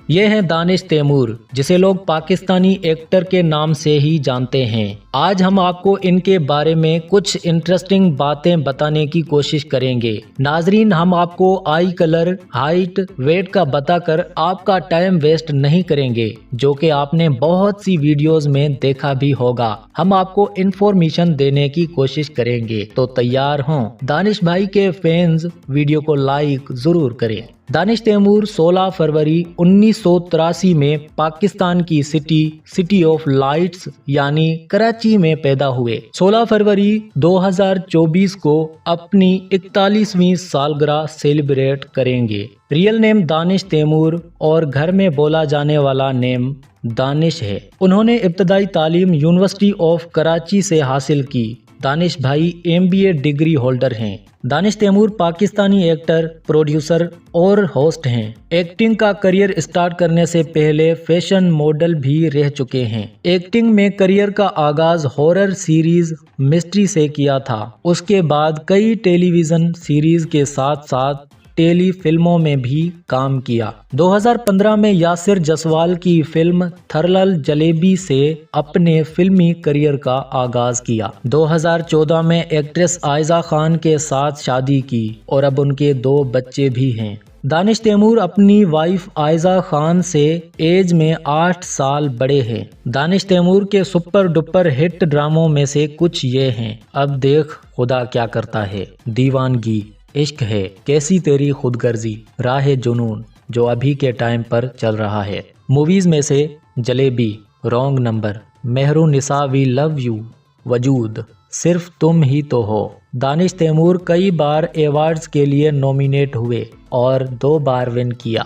ये हैं दानिश तैमूर, जिसे लोग पाकिस्तानी एक्टर के नाम से ही जानते हैं। आज हम आपको इनके बारे में कुछ इंटरेस्टिंग बातें बताने की कोशिश करेंगे। नाजरीन, हम आपको आई कलर, हाइट, वेट का बताकर आपका टाइम वेस्ट नहीं करेंगे, जो कि आपने बहुत सी वीडियोस में देखा भी होगा। हम आपको इंफॉर्मेशन देने की कोशिश करेंगे, तो तैयार हों। दानिश भाई के फैंस वीडियो को लाइक जरूर करें। दानिश तैमूर 16 फरवरी 1983 में पाकिस्तान की सिटी ऑफ लाइट्स यानी कराची में पैदा हुए। 16 फरवरी 2024 को अपनी 41वीं सालगिरह सेलिब्रेट करेंगे। रियल नेम दानिश तैमूर और घर में बोला जाने वाला नेम दानिश है। उन्होंने इब्तदाई तालीम यूनिवर्सिटी ऑफ कराची से हासिल की। दानिश भाई MBA डिग्री होल्डर हैं। दानिश तैमूर पाकिस्तानी एक्टर, प्रोड्यूसर और होस्ट हैं। एक्टिंग का करियर स्टार्ट करने से पहले फैशन मॉडल भी रह चुके हैं। एक्टिंग में करियर का आगाज हॉरर सीरीज मिस्ट्री से किया था। उसके बाद कई टेलीविजन सीरीज के साथ साथ टेली फिल्मों में भी काम किया। 2015 में यासिर जसवाल की फिल्म थरलल जलेबी से अपने फिल्मी करियर का आगाज किया। 2014 में एक्ट्रेस आयजा खान के साथ शादी की और अब उनके 2 बच्चे भी हैं। दानिश तैमूर अपनी वाइफ आयजा खान से एज में 8 साल बड़े हैं। दानिश तैमूर के सुपर डुपर हिट ड्रामों में से कुछ ये हैं: अब देख खुदा क्या करता है, दीवानगी, इश्क है, कैसी तेरी खुदगर्जी, राह जुनून, जो अभी के टाइम पर चल रहा है। मूवीज में से Jalebi, wrong number, Mehrunisa we love you, Wajood, Sirf तुम ही तो हो। दानिश तैमूर कई बार अवार्ड्स के लिए नॉमिनेट हुए और 2 बार विन किया।